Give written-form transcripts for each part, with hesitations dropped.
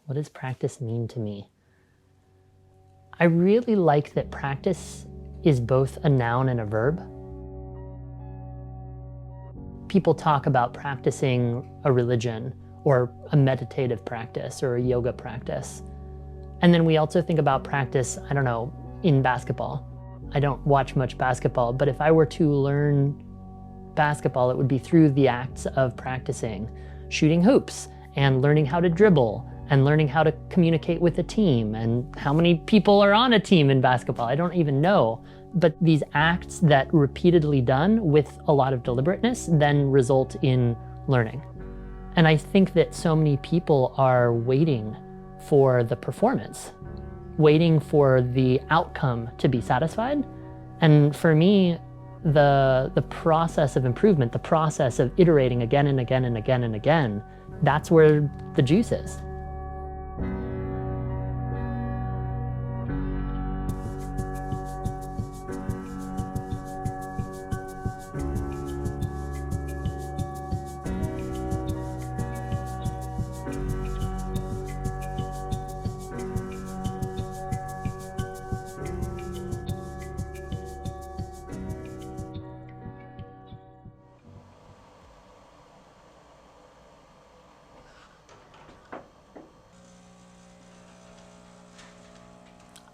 What does practice mean to me? I really like that practice is both a noun and a verb. People talk about practicing a religion or a meditative practice or a yoga practice. And then we also think about practice, I don't know, in basketball. I don't watch much basketball, but if I were to learn basketball, it would be through the acts of practicing, shooting hoops and learning how to dribble and learning how to communicate with a team and how many people are on a team in basketball. I don't even know. But these acts that repeatedly done with a lot of deliberateness then result in learning. And I think that so many people are waiting for the performance, waiting for the outcome to be satisfied. And for me, the process of improvement, the process of iterating again and again and again and again, that's where the juice is.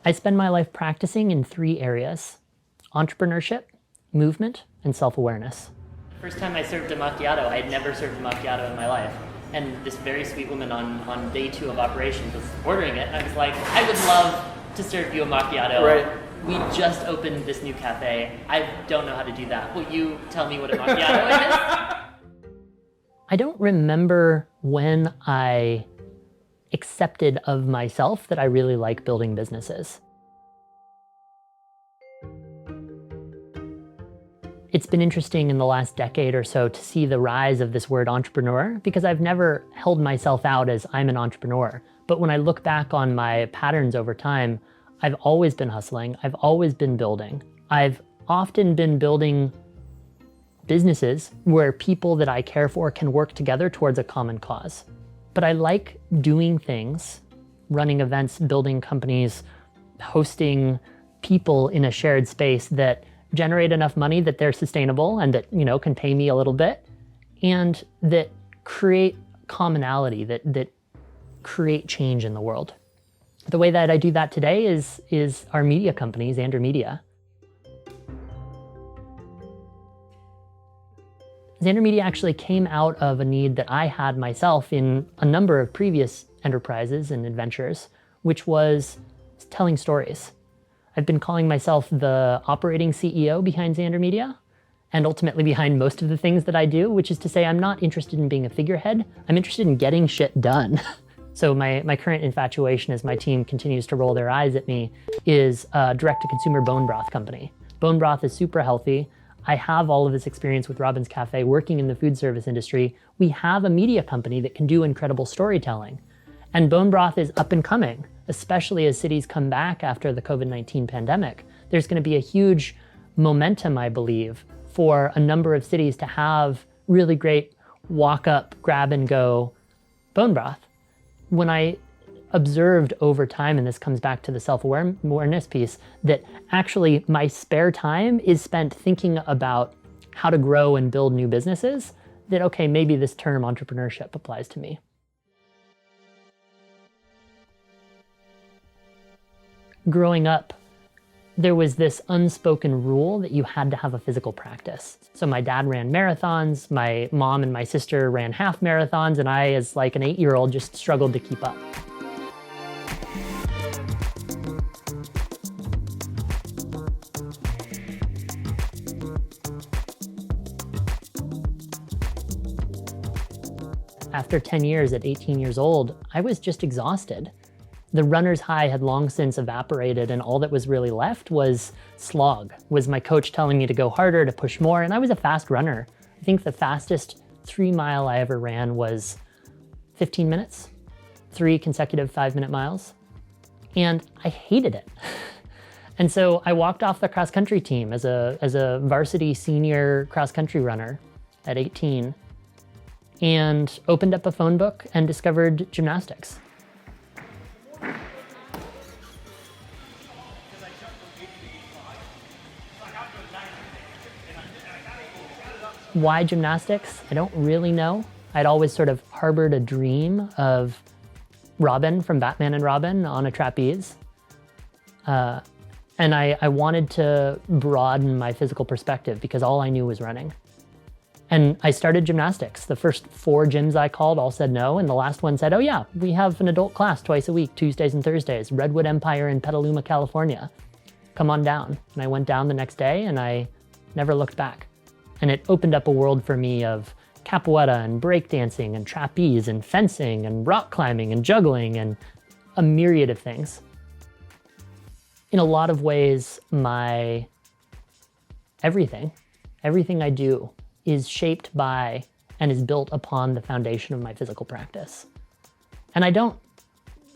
I spend my life practicing in 3 areas: entrepreneurship, movement, and self-awareness. The first time I served a macchiato, I had never served a macchiato in my life. And this very sweet woman on day 2 of operations was ordering it. And I was like, I would love to serve you a macchiato. Right. We just opened this new cafe. I don't know how to do that. Will you tell me what a macchiato is? I don't remember when I accepted of myself that I really like building businesses. It's been interesting in the last decade or so to see the rise of this word entrepreneur, because I've never held myself out as I'm an entrepreneur. But when I look back on my patterns over time, I've always been hustling. I've always been building. I've often been building businesses where people that I care for can work together towards a common cause. But I like doing things, running events, building companies, hosting people in a shared space that generate enough money that they're sustainable and that, can pay me a little bit, and that create commonality, that create change in the world. The way that I do that today is our media company, Zander Media. Zander Media actually came out of a need that I had myself in a number of previous enterprises and adventures, which was telling stories. I've been calling myself the operating CEO behind Zander Media, and ultimately behind most of the things that I do, which is to say I'm not interested in being a figurehead. I'm interested in getting shit done. So my current infatuation, as my team continues to roll their eyes at me, is a direct-to-consumer bone broth company. Bone broth is super healthy. I have all of this experience with Robin's Cafe working in the food service industry. We have a media company that can do incredible storytelling. And bone broth is up and coming, especially as cities come back after the COVID-19 pandemic. There's going to be a huge momentum, I believe, for a number of cities to have really great walk up, grab and go bone broth. When I observed over time, and this comes back to the self-awareness piece, that actually my spare time is spent thinking about how to grow and build new businesses, that okay, maybe this term entrepreneurship applies to me. Growing up, there was this unspoken rule that you had to have a physical practice. So my dad ran marathons, my mom and my sister ran half marathons, and I, as like an 8-year-old, just struggled to keep up. After 10 years at 18 years old, I was just exhausted. The runner's high had long since evaporated, and all that was really left was slog, was my coach telling me to go harder, to push more, and I was a fast runner. I think the fastest 3-mile I ever ran was 15 minutes, 3 consecutive 5-minute miles, and I hated it. And so I walked off the cross-country team as a varsity senior cross-country runner at 18, and opened up a phone book and discovered gymnastics. Why gymnastics? I don't really know. I'd always sort of harbored a dream of Robin from Batman and Robin on a trapeze. And I wanted to broaden my physical perspective because all I knew was running. And I started gymnastics. The first 4 gyms I called all said no, and the last one said, oh yeah, we have an adult class twice a week, Tuesdays and Thursdays, Redwood Empire in Petaluma, California. Come on down. And I went down the next day and I never looked back. And it opened up a world for me of capoeira and breakdancing and trapeze and fencing and rock climbing and juggling and a myriad of things. In a lot of ways, my everything I do is shaped by and is built upon the foundation of my physical practice. And I don't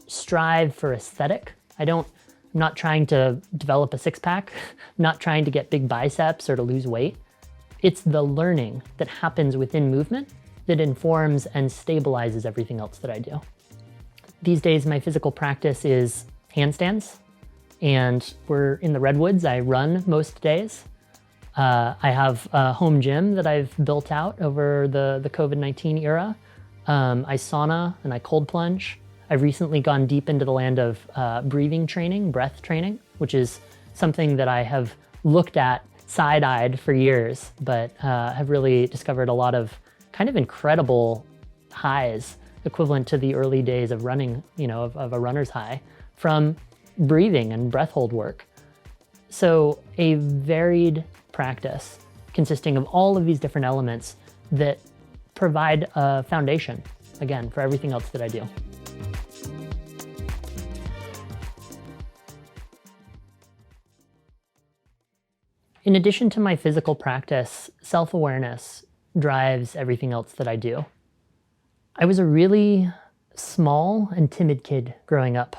strive for aesthetic. I'm not trying to develop a six-pack, not trying to get big biceps or to lose weight. It's the learning that happens within movement that informs and stabilizes everything else that I do. These days, my physical practice is handstands, and we're in the redwoods. I run most days. I have a home gym that I've built out over the COVID-19 era. I sauna and I cold plunge. I've recently gone deep into the land of breathing training, breath training, which is something that I have looked at side-eyed for years, but have really discovered a lot of kind of incredible highs equivalent to the early days of running, of a runner's high from breathing and breath hold work. So a varied practice consisting of all of these different elements that provide a foundation, again, for everything else that I do. In addition to my physical practice, self-awareness drives everything else that I do. I was a really small and timid kid growing up.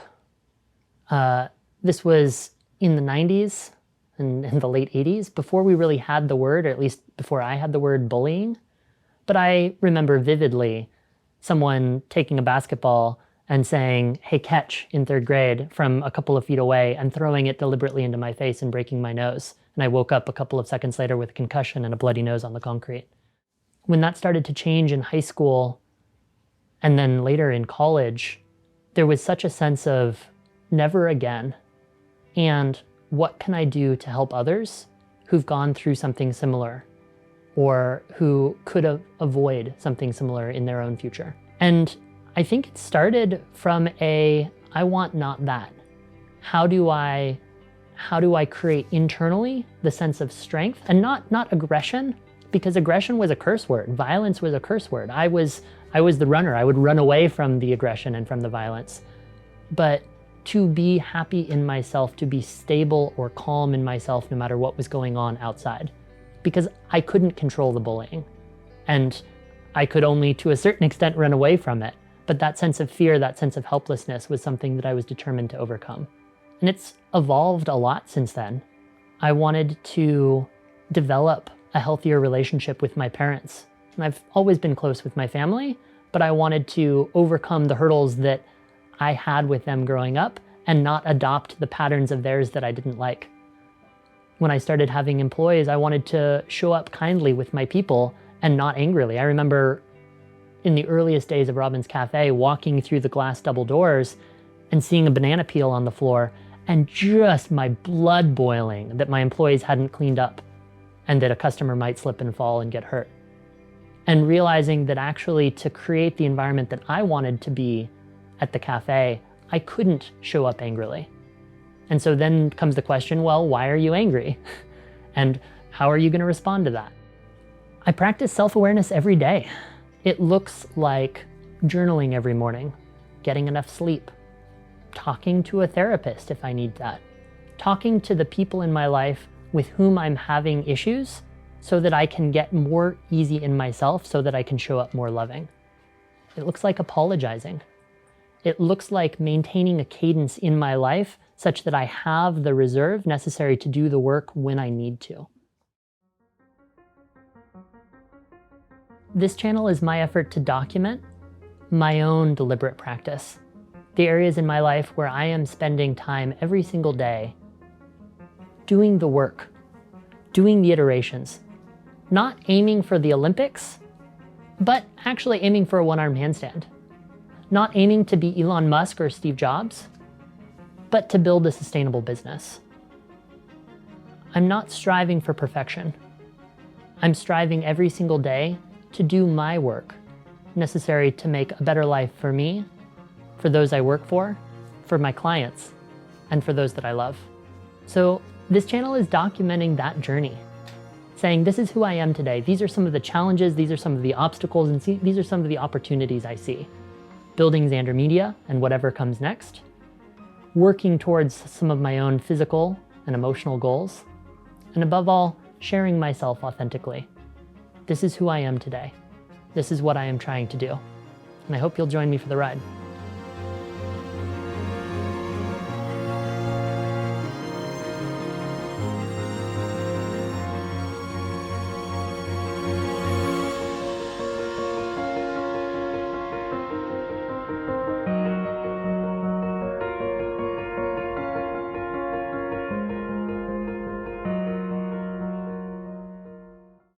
This was in the 90s and in the late 80s, before we really had the word, or at least before I had the word bullying. But I remember vividly someone taking a basketball and saying, hey, catch, in 3rd grade from a couple of feet away and throwing it deliberately into my face and breaking my nose. And I woke up a couple of seconds later with a concussion and a bloody nose on the concrete. When that started to change in high school and then later in college, there was such a sense of never again. And what can I do to help others who've gone through something similar or who could avoid something similar in their own future? And I think it started from I want not that. How do I create internally the sense of strength and not aggression, because aggression was a curse word. Violence was a curse word. I was the runner. I would run away from the aggression and from the violence. But to be happy in myself, to be stable or calm in myself no matter what was going on outside, because I couldn't control the bullying and I could only to a certain extent run away from it. But that sense of fear, that sense of helplessness was something that I was determined to overcome. And it's evolved a lot since then. I wanted to develop a healthier relationship with my parents. And I've always been close with my family, but I wanted to overcome the hurdles that I had with them growing up and not adopt the patterns of theirs that I didn't like. When I started having employees, I wanted to show up kindly with my people and not angrily. I remember in the earliest days of Robin's Cafe, walking through the glass double doors and seeing a banana peel on the floor and just my blood boiling that my employees hadn't cleaned up and that a customer might slip and fall and get hurt. And realizing that actually to create the environment that I wanted to be at the cafe, I couldn't show up angrily. And so then comes the question, well, why are you angry? And how are you going to respond to that? I practice self-awareness every day. It looks like journaling every morning, getting enough sleep, talking to a therapist if I need that, talking to the people in my life with whom I'm having issues so that I can get more easy in myself so that I can show up more loving. It looks like apologizing. It looks like maintaining a cadence in my life such that I have the reserve necessary to do the work when I need to. This channel is my effort to document my own deliberate practice, the areas in my life where I am spending time every single day doing the work, doing the iterations, not aiming for the Olympics, but actually aiming for a one-arm handstand. Not aiming to be Elon Musk or Steve Jobs, but to build a sustainable business. I'm not striving for perfection. I'm striving every single day to do my work necessary to make a better life for me, for those I work for my clients, and for those that I love. So this channel is documenting that journey, saying this is who I am today. These are some of the challenges, these are some of the obstacles, and these are some of the opportunities I see. Building Zander Media and whatever comes next, working towards some of my own physical and emotional goals, and above all, sharing myself authentically. This is who I am today. This is what I am trying to do. And I hope you'll join me for the ride.